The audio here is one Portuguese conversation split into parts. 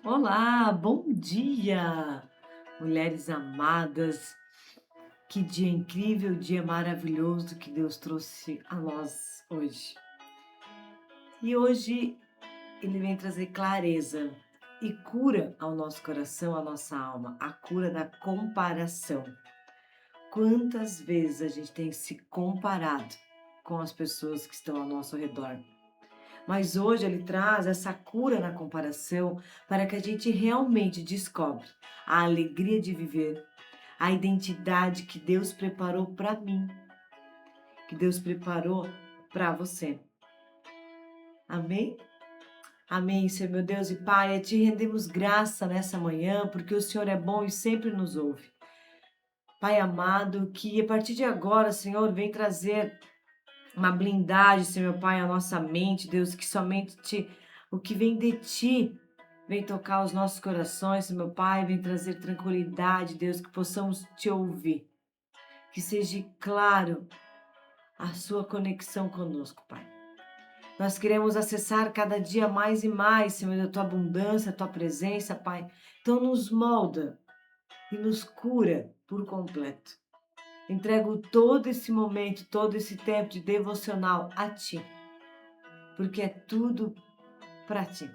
Olá, bom dia, mulheres amadas. Que dia incrível, dia maravilhoso que Deus trouxe a nós hoje. E hoje Ele vem trazer clareza e cura ao nosso coração, à nossa alma, a cura da comparação. Quantas vezes a gente tem se comparado com as pessoas que estão ao nosso redor? Mas hoje ele traz essa cura na comparação para que a gente realmente descobre a alegria de viver, a identidade que Deus preparou para mim, que Deus preparou para você. Amém? Amém, Senhor meu Deus e Pai, te rendemos graça nessa manhã, porque o Senhor é bom e sempre nos ouve. Pai amado, que a partir de agora, Senhor, vem trazer uma blindagem, Senhor meu Pai, à nossa mente, Deus, que somente o que vem de Ti vem tocar os nossos corações, Senhor meu Pai, vem trazer tranquilidade, Deus, que possamos Te ouvir, que seja claro a Sua conexão conosco, Pai. Nós queremos acessar cada dia mais e mais, Senhor, da Tua abundância, a Tua presença, Pai. Então nos molda e nos cura por completo. Entrego todo esse momento, todo esse tempo de devocional a Ti, porque é tudo para Ti.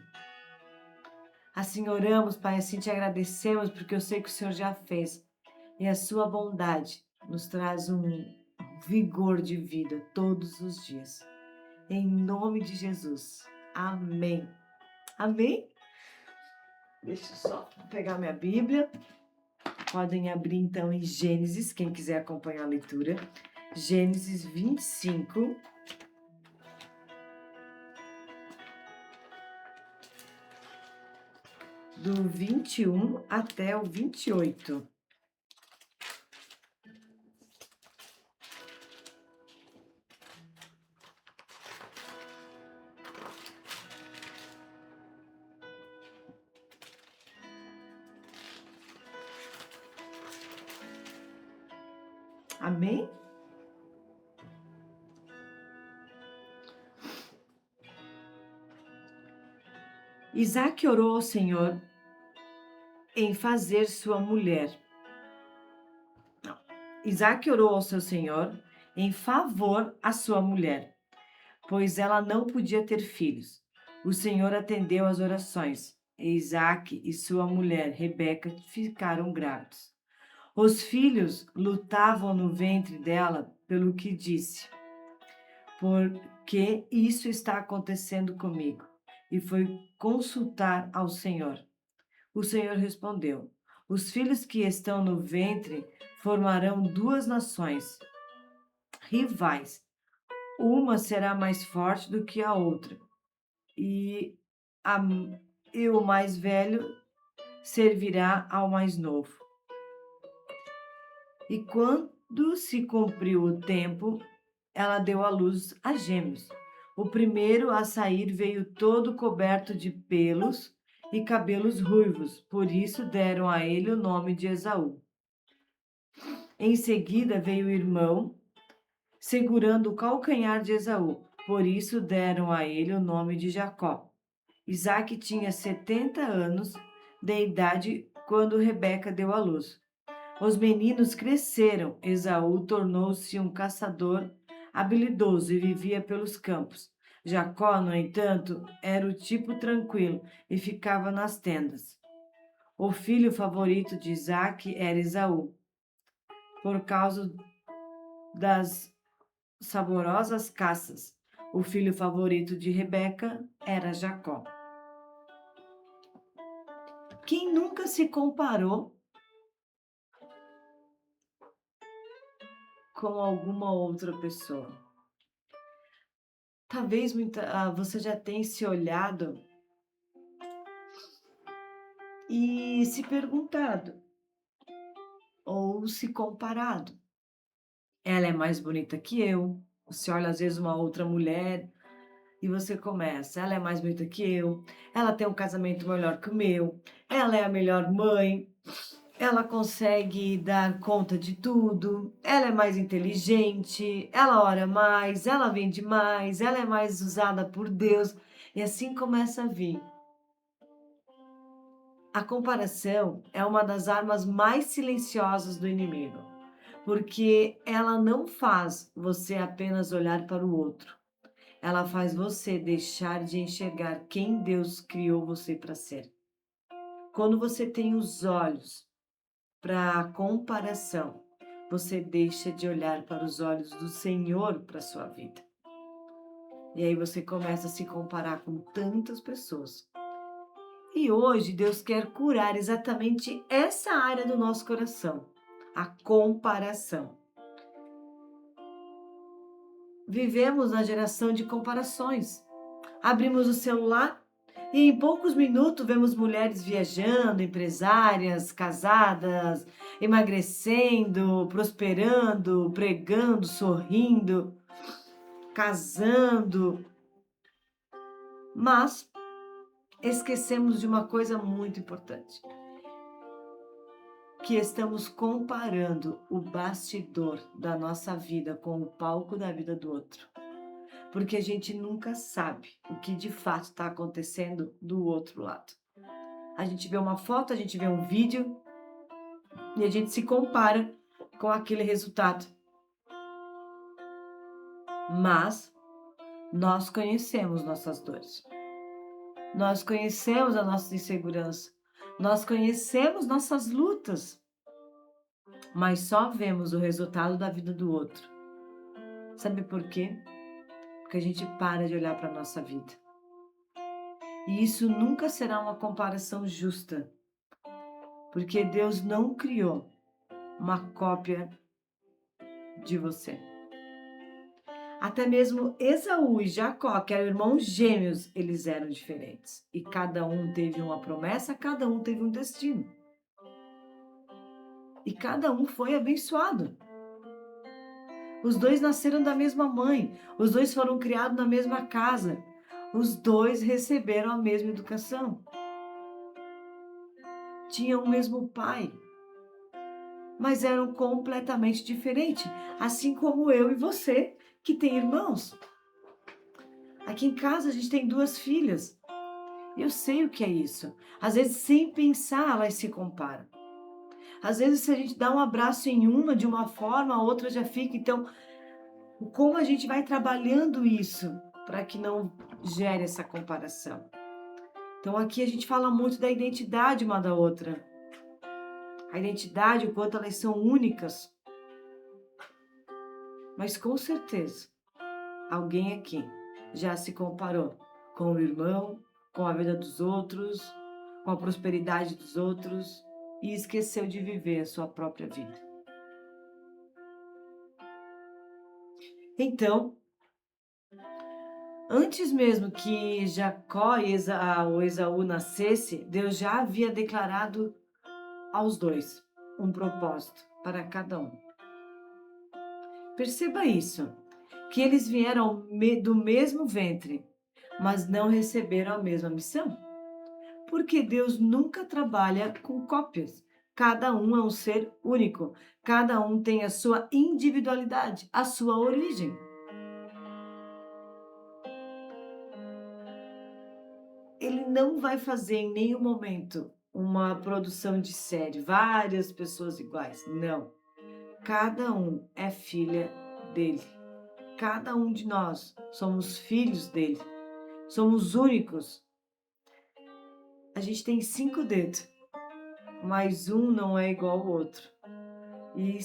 Assim oramos, Pai, assim te agradecemos, porque eu sei que o Senhor já fez. E a sua bondade nos traz um vigor de vida todos os dias. Em nome de Jesus. Amém. Amém? Deixa eu só pegar minha Bíblia. Podem abrir então em Gênesis, quem quiser acompanhar a leitura. Gênesis 25. Do 21 até o 28. Amém? Isaac orou ao Senhor em fazer sua mulher. Não. Isaac orou ao seu Senhor em favor à sua mulher, pois ela não podia ter filhos. O Senhor atendeu às orações, e Isaac e sua mulher Rebeca ficaram grávidos. Os filhos lutavam no ventre dela, pelo que disse: por que isso está acontecendo comigo? E foi consultar ao Senhor. O Senhor respondeu: os filhos que estão no ventre formarão duas nações rivais. Uma será mais forte do que a outra, e, a, e o mais velho servirá ao mais novo. E quando se cumpriu o tempo, ela deu à luz a gêmeos. O primeiro a sair veio todo coberto de pelos e cabelos ruivos, por isso deram a ele o nome de Esaú. Em seguida veio o irmão, segurando o calcanhar de Esaú, por isso deram a ele o nome de Jacó. Isaque tinha 70 anos de idade quando Rebeca deu à luz. Os meninos cresceram, Esaú tornou-se um caçador habilidoso e vivia pelos campos. Jacó, no entanto, era o tipo tranquilo e ficava nas tendas. O filho favorito de Isaque era Esaú, por causa das saborosas caças. O filho favorito de Rebeca era Jacó. Quem nunca se comparou com alguma outra pessoa? Talvez você já tenha se olhado e se perguntado ou se comparado. Ela é mais bonita que eu. Você olha às vezes uma outra mulher e você começa, ela é mais bonita que eu, ela tem um casamento melhor que o meu, ela é a melhor mãe, ela consegue dar conta de tudo, ela é mais inteligente, ela ora mais, ela vende mais, ela é mais usada por Deus. E assim começa a vir A comparação é uma das armas mais silenciosas do inimigo, porque ela não faz você apenas olhar para o outro, ela faz você deixar de enxergar quem Deus criou você para ser. Quando você tem os olhos para a comparação, você deixa de olhar para os olhos do Senhor para a sua vida. E aí você começa a se comparar com tantas pessoas. E hoje Deus quer curar exatamente essa área do nosso coração, a comparação. Vivemos na geração de comparações. Abrimos o celular e em poucos minutos vemos mulheres viajando, empresárias, casadas, emagrecendo, prosperando, pregando, sorrindo, casando. Mas esquecemos de uma coisa muito importante, que estamos comparando o bastidor da nossa vida com o palco da vida do outro. Porque a gente nunca sabe o que de fato está acontecendo do outro lado. A gente vê uma foto, a gente vê um vídeo e a gente se compara com aquele resultado. Mas nós conhecemos nossas dores. Nós conhecemos a nossa insegurança. Nós conhecemos nossas lutas. Mas só vemos o resultado da vida do outro. Sabe por quê? Porque a gente para de olhar para a nossa vida. E isso nunca será uma comparação justa, porque Deus não criou uma cópia de você. Até mesmo Esaú e Jacó, que eram irmãos gêmeos, eles eram diferentes. E cada um teve uma promessa, cada um teve um destino. E cada um foi abençoado. Os dois nasceram da mesma mãe, os dois foram criados na mesma casa, os dois receberam a mesma educação. Tinham o mesmo pai, mas eram completamente diferentes, assim como eu e você, que tem irmãos. Aqui em casa a gente tem 2 filhas. Eu sei o que é isso. Às vezes, sem pensar, elas se comparam. Às vezes, se a gente dá um abraço em uma de uma forma, a outra já fica. Então, como a gente vai trabalhando isso para que não gere essa comparação? Então, aqui a gente fala muito da identidade uma da outra. A identidade, o quanto elas são únicas. Mas com certeza, alguém aqui já se comparou com o irmão, com a vida dos outros, com a prosperidade dos outros e esqueceu de viver a sua própria vida. Então, antes mesmo que Jacó e Esaú nascesse, Deus já havia declarado aos dois um propósito para cada um. Perceba isso, que eles vieram do mesmo ventre, mas não receberam a mesma missão. Porque Deus nunca trabalha com cópias. Cada um é um ser único. Cada um tem a sua individualidade, a sua origem. Ele não vai fazer em nenhum momento uma produção de série, várias pessoas iguais. Não. Cada um é filha dele. Cada um de nós somos filhos dele. Somos únicos. A gente tem 5 dedos, mas um não é igual ao outro. E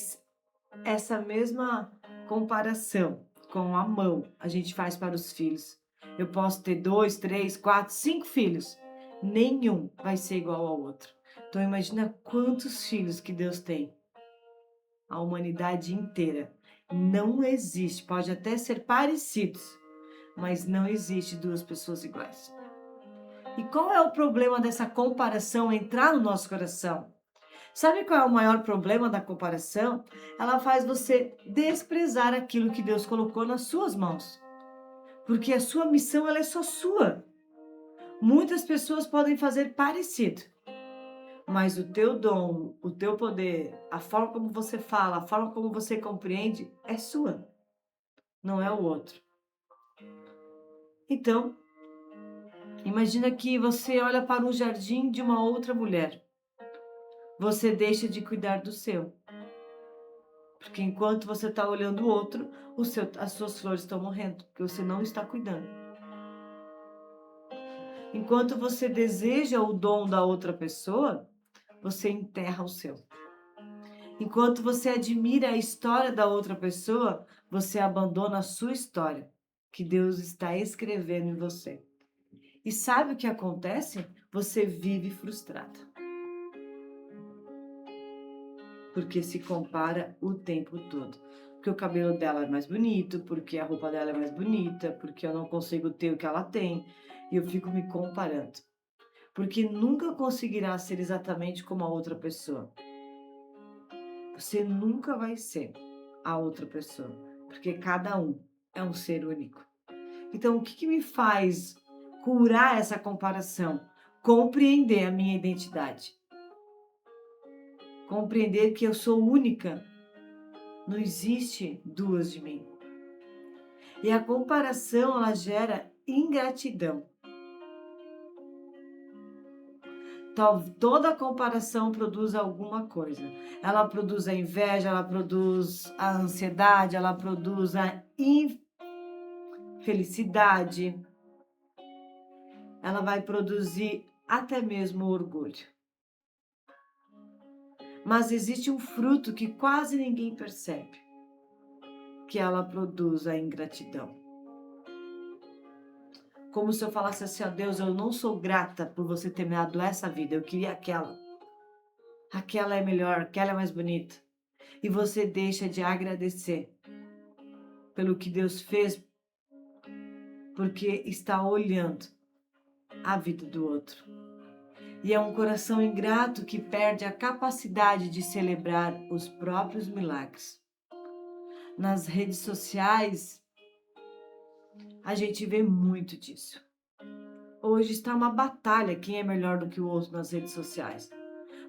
essa mesma comparação com a mão a gente faz para os filhos. Eu posso ter 2, 3, 4, 5 filhos. Nenhum vai ser igual ao outro. Então imagina quantos filhos que Deus tem. A humanidade inteira. Não existe, pode até ser parecidos, mas não existe 2 pessoas iguais. E qual é o problema dessa comparação entrar no nosso coração? Sabe qual é o maior problema da comparação? Ela faz você desprezar aquilo que Deus colocou nas suas mãos. Porque a sua missão ela é só sua. Muitas pessoas podem fazer parecido, mas o teu dom, o teu poder, a forma como você fala, a forma como você compreende é sua, não é o outro. Então, Imagina que você olha para um jardim de uma outra mulher. Você deixa de cuidar do seu. Porque enquanto você está olhando o outro, as suas flores estão morrendo, porque você não está cuidando. Enquanto você deseja o dom da outra pessoa, você enterra o seu. Enquanto você admira a história da outra pessoa, você abandona a sua história, que Deus está escrevendo em você. E sabe o que acontece? Você vive frustrada. Porque se compara o tempo todo. Porque o cabelo dela é mais bonito, porque a roupa dela é mais bonita, porque eu não consigo ter o que ela tem. E eu fico me comparando. Porque nunca conseguirá ser exatamente como a outra pessoa. Você nunca vai ser a outra pessoa, porque cada um é um ser único. Então, o que me faz curar essa comparação? Compreender a minha identidade. Compreender que eu sou única. Não existe duas de mim. E a comparação, ela gera ingratidão. Toda comparação produz alguma coisa. Ela produz a inveja, ela produz a ansiedade, ela produz a infelicidade. Ela vai produzir até mesmo orgulho. Mas existe um fruto que quase ninguém percebe, que ela produz a ingratidão. Como se eu falasse assim, ó Deus, eu não sou grata por você ter me dado essa vida, eu queria aquela. Aquela é melhor, aquela é mais bonita. E você deixa de agradecer pelo que Deus fez, porque está olhando a vida do outro. E é um coração ingrato que perde a capacidade de celebrar os próprios milagres. Nas redes sociais, a gente vê muito disso. Hoje está uma batalha quem é melhor do que o outro nas redes sociais.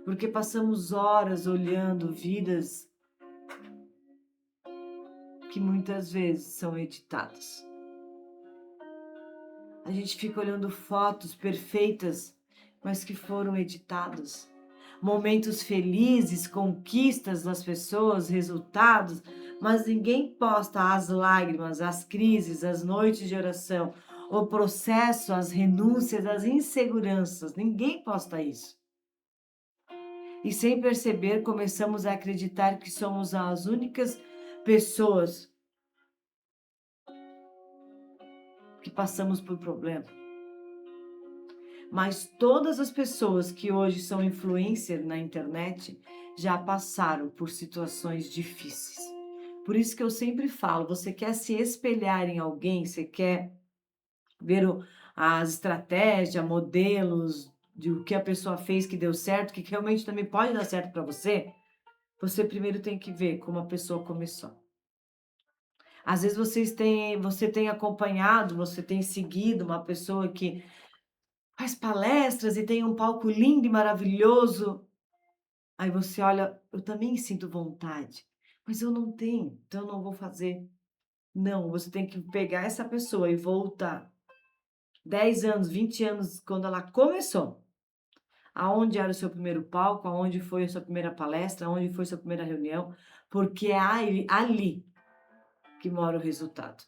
Porque passamos horas olhando vidas que muitas vezes são editadas. A gente fica olhando fotos perfeitas, mas que foram editadas. Momentos felizes, conquistas das pessoas, resultados, mas ninguém posta as lágrimas, as crises, as noites de oração, o processo, as renúncias, as inseguranças. Ninguém posta isso. E sem perceber, começamos a acreditar que somos as únicas pessoas que passamos por problema. Mas todas as pessoas que hoje são influencer na internet já passaram por situações difíceis. Por isso que eu sempre falo, você quer se espelhar em alguém, você quer ver as estratégias, modelos de o que a pessoa fez que deu certo, que realmente também pode dar certo para você, você primeiro tem que ver como a pessoa começou. Às vezes você tem acompanhado, você tem seguido uma pessoa que faz palestras e tem um palco lindo e maravilhoso. Aí você olha, eu também sinto vontade, mas eu não tenho, então eu não vou fazer. Não, você tem que pegar essa pessoa e voltar 10 anos, 20 anos, quando ela começou. Aonde era o seu primeiro palco, aonde foi a sua primeira palestra, aonde foi a sua primeira reunião, porque é ali que mora o resultado.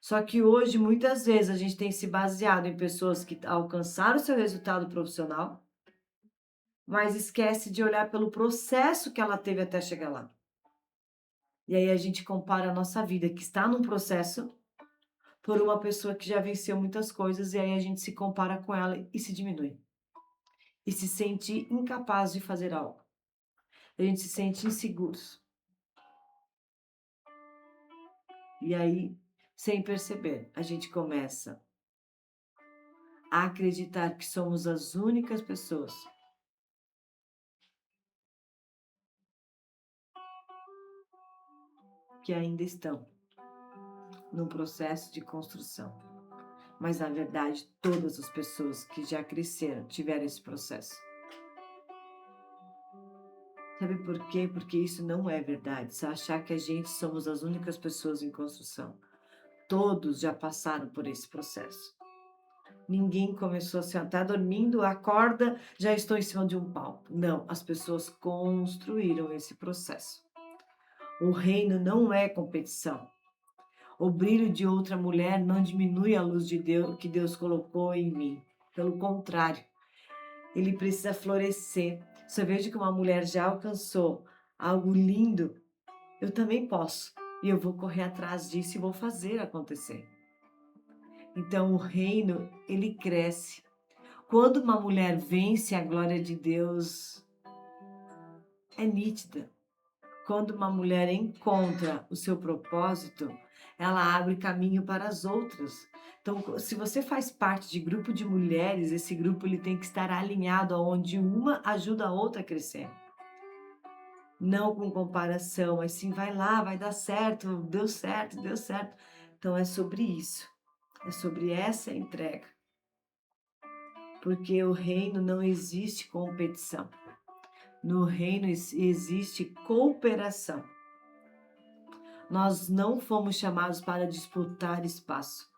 Só que hoje, muitas vezes, a gente tem se baseado em pessoas que alcançaram o seu resultado profissional, mas esquece de olhar pelo processo que ela teve até chegar lá. E aí a gente compara a nossa vida, que está num processo, por uma pessoa que já venceu muitas coisas, e aí a gente se compara com ela e se diminui. E se sente incapaz de fazer algo. A gente se sente inseguros. E aí, sem perceber, a gente começa a acreditar que somos as únicas pessoas que ainda estão num processo de construção. Mas, na verdade, todas as pessoas que já cresceram tiveram esse processo. Sabe por quê? Porque isso não é verdade. Se achar que a gente somos as únicas pessoas em construção. Todos já passaram por esse processo. Ninguém começou assim, ó, tá dormindo, acorda, já estou em cima de um palco. Não, as pessoas construíram esse processo. O reino não é competição. O brilho de outra mulher não diminui a luz de Deus que Deus colocou em mim. Pelo contrário, ele precisa florescer. Se eu vejo que uma mulher já alcançou algo lindo, eu também posso. E eu vou correr atrás disso e vou fazer acontecer. Então o reino, ele cresce. Quando uma mulher vence, a glória de Deus é nítida. Quando uma mulher encontra o seu propósito, ela abre caminho para as outras. Então, se você faz parte de grupo de mulheres, esse grupo ele tem que estar alinhado aonde uma ajuda a outra a crescer. Não com comparação, mas sim vai lá, vai dar certo, deu certo, deu certo. Então é sobre isso. É sobre essa entrega. Porque o reino não existe competição. No reino existe cooperação. Nós não fomos chamados para disputar espaço.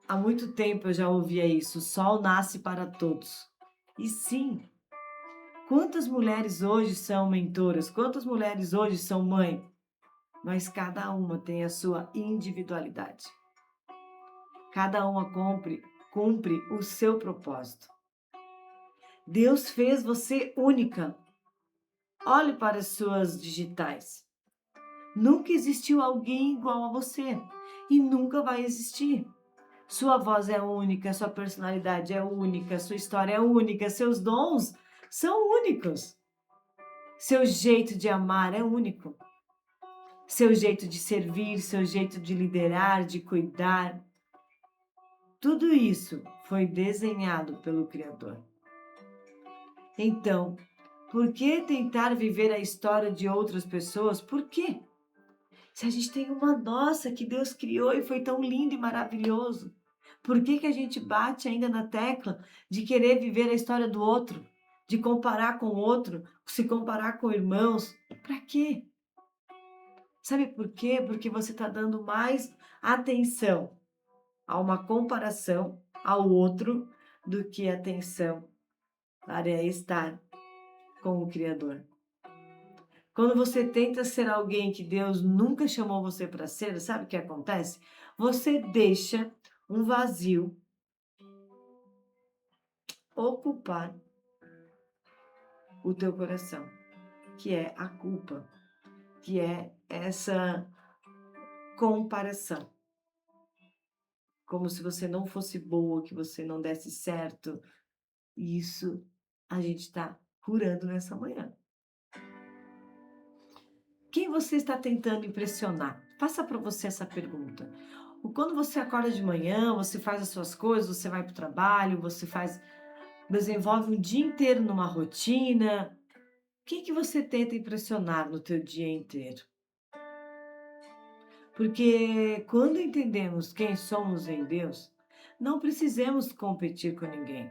Há muito tempo eu já ouvia isso, o sol nasce para todos. E sim, quantas mulheres hoje são mentoras, quantas mulheres hoje são mãe, mas cada uma tem a sua individualidade. Cada uma cumpre o seu propósito. Deus fez você única. Olhe para as suas digitais. Nunca existiu alguém igual a você e nunca vai existir. Sua voz é única, sua personalidade é única, sua história é única, seus dons são únicos. Seu jeito de amar é único. Seu jeito de servir, seu jeito de liderar, de cuidar. Tudo isso foi desenhado pelo Criador. Então, por que tentar viver a história de outras pessoas? Por quê? Se a gente tem uma nossa que Deus criou e foi tão lindo e maravilhoso, por que a gente bate ainda na tecla de querer viver a história do outro, de comparar com o outro, se comparar com irmãos? Para quê? Sabe por quê? Porque você está dando mais atenção a uma comparação ao outro do que atenção para estar com o Criador. Quando você tenta ser alguém que Deus nunca chamou você para ser, sabe o que acontece? Você deixa um vazio ocupar o teu coração, que é a culpa, que é essa comparação. Como se você não fosse boa, que você não desse certo. E isso a gente está curando nessa manhã. Quem você está tentando impressionar? Faça para você essa pergunta. Quando você acorda de manhã, você faz as suas coisas, você vai para o trabalho, desenvolve um dia inteiro numa rotina. Quem que você tenta impressionar no teu dia inteiro? Porque quando entendemos quem somos em Deus, não precisamos competir com ninguém.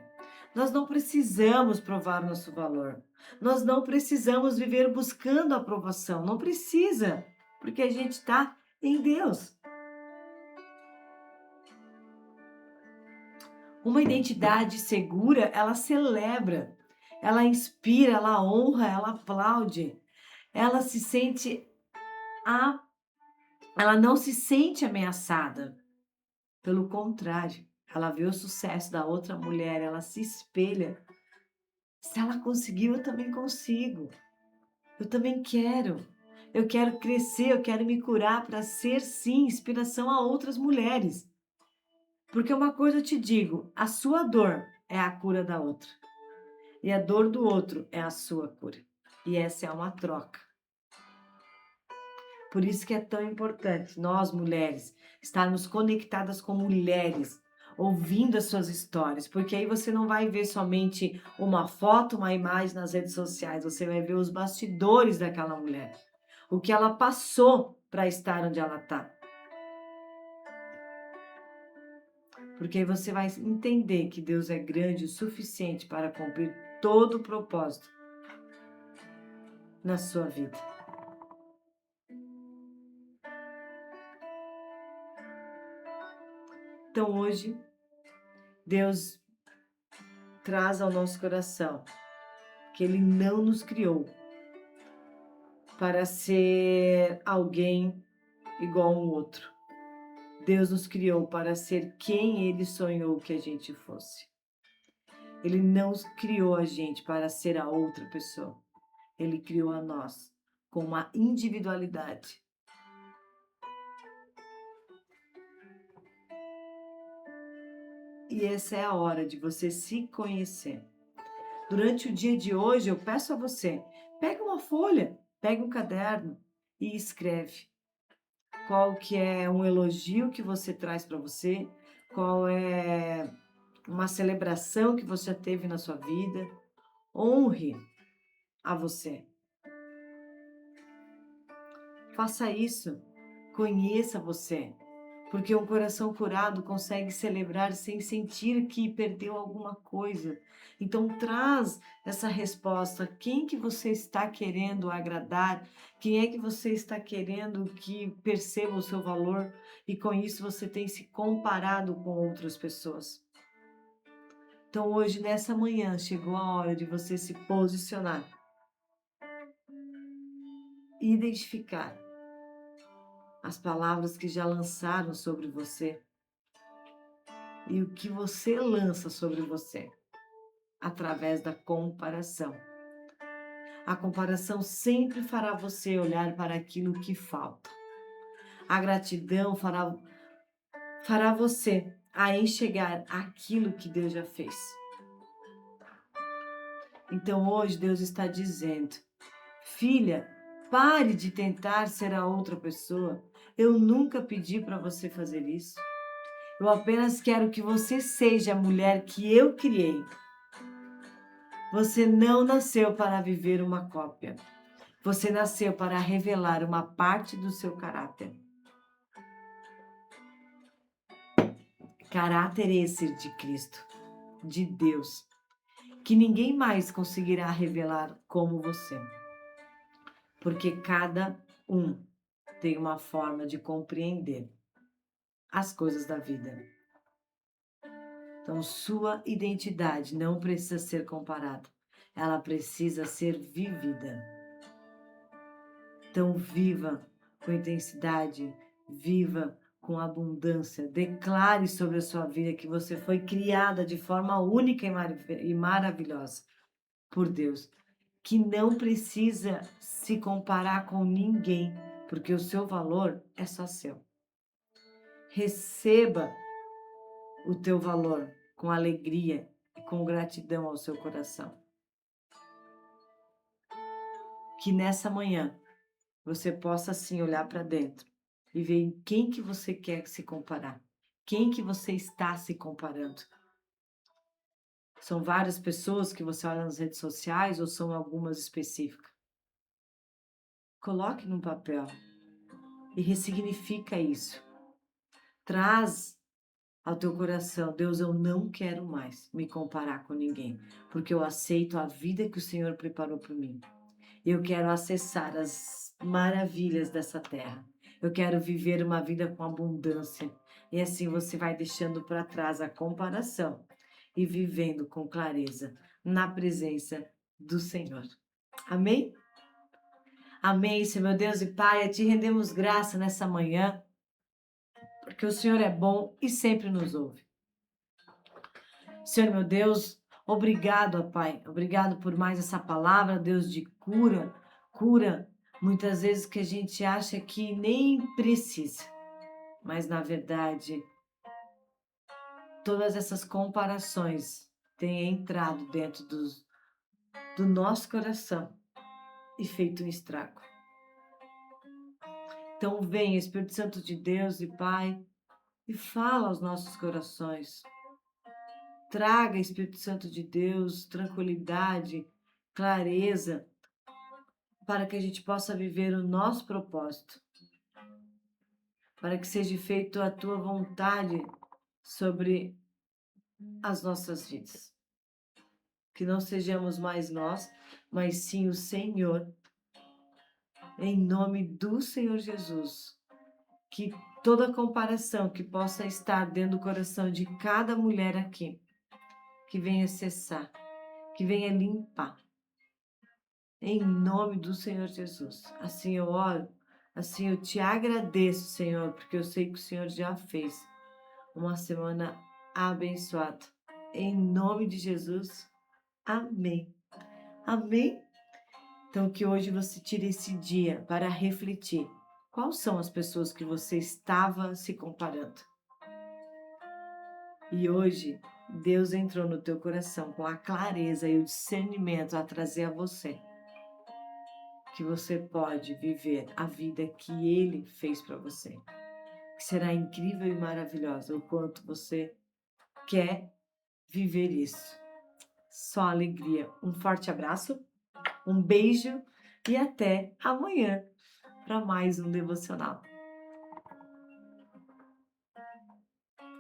Nós não precisamos provar nosso valor. Nós não precisamos viver buscando aprovação. Não precisa, porque a gente está em Deus. Uma identidade segura, ela celebra, ela inspira, ela honra, ela aplaude. Ela se sente ela não se sente ameaçada. Pelo contrário, ela vê o sucesso da outra mulher, ela se espelha. Se ela conseguiu, eu também consigo. Eu também quero. Eu quero crescer, eu quero me curar para ser, sim, inspiração a outras mulheres. Porque uma coisa eu te digo, a sua dor é a cura da outra. E a dor do outro é a sua cura. E essa é uma troca. Por isso que é tão importante nós, mulheres, estarmos conectadas com mulheres, ouvindo as suas histórias, porque aí você não vai ver somente uma foto, uma imagem nas redes sociais, você vai ver os bastidores daquela mulher, o que ela passou para estar onde ela está. Porque aí você vai entender que Deus é grande o suficiente para cumprir todo o propósito na sua vida. Então, Então hoje, Deus traz ao nosso coração que Ele não nos criou para ser alguém igual a um outro. Deus nos criou para ser quem Ele sonhou que a gente fosse. Ele não criou a gente para ser a outra pessoa. Ele criou a nós com uma individualidade. E essa é a hora de você se conhecer. Durante o dia de hoje, eu peço a você, pegue uma folha, pegue um caderno e escreve. Qual que é um elogio que você traz para você? Qual é uma celebração que você teve na sua vida? Honre a você. Faça isso. Conheça você. Porque um coração curado consegue celebrar sem sentir que perdeu alguma coisa. Então traz essa resposta. Quem que você está querendo agradar? Quem é que você está querendo que perceba o seu valor? E com isso você tem se comparado com outras pessoas. Então hoje, nessa manhã, chegou a hora de você se posicionar. Identificar as palavras que já lançaram sobre você e o que você lança sobre você através da comparação. A comparação sempre fará você olhar para aquilo que falta. A gratidão fará você a enxergar aquilo que Deus já fez. Então hoje Deus está dizendo: filha, pare de tentar ser a outra pessoa. Eu nunca pedi para você fazer isso. Eu apenas quero que você seja a mulher que eu criei. Você não nasceu para viver uma cópia. Você nasceu para revelar uma parte do seu caráter. Caráter esse de Cristo, de Deus, que ninguém mais conseguirá revelar como você. Porque cada um tem uma forma de compreender as coisas da vida. Então, sua identidade não precisa ser comparada, ela precisa ser vivida. Então, viva com intensidade, viva com abundância, declare sobre a sua vida que você foi criada de forma única e maravilhosa por Deus, que não precisa se comparar com ninguém, porque o seu valor é só seu. Receba o teu valor com alegria e com gratidão ao seu coração. Que nessa manhã você possa assim olhar para dentro e ver em quem que você quer se comparar. Quem que você está se comparando? São várias pessoas que você olha nas redes sociais ou são algumas específicas? Coloque num papel e ressignifica isso. Traz ao teu coração: Deus, eu não quero mais me comparar com ninguém, porque eu aceito a vida que o Senhor preparou para mim. Eu quero acessar as maravilhas dessa terra. Eu quero viver uma vida com abundância. E assim você vai deixando para trás a comparação e vivendo com clareza na presença do Senhor. Amém? Amém, Senhor meu Deus e Pai, a Ti rendemos graça nessa manhã, porque o Senhor é bom e sempre nos ouve. Senhor meu Deus, obrigado, ó Pai, obrigado por mais essa palavra, Deus de cura, cura muitas vezes que a gente acha que nem precisa, mas na verdade todas essas comparações têm entrado dentro do nosso coração e feito um estrago. Então vem, Espírito Santo de Deus e Pai, e fala aos nossos corações. Traga, Espírito Santo de Deus, tranquilidade, clareza, para que a gente possa viver o nosso propósito, para que seja feita a Tua vontade sobre as nossas vidas. Que não sejamos mais nós, mas sim o Senhor, em nome do Senhor Jesus, que toda comparação que possa estar dentro do coração de cada mulher aqui, que venha cessar, que venha limpar, em nome do Senhor Jesus. Assim eu oro, assim eu te agradeço, Senhor, porque eu sei que o Senhor já fez uma semana abençoada. Em nome de Jesus, amém. Amém? Então, que hoje você tire esse dia para refletir. Quais são as pessoas que você estava se comparando? E hoje, Deus entrou no teu coração com a clareza e o discernimento a trazer a você que você pode viver a vida que Ele fez para você. Que será incrível e maravilhosa o quanto você quer viver isso. Só alegria. Um forte abraço, um beijo e até amanhã para mais um devocional.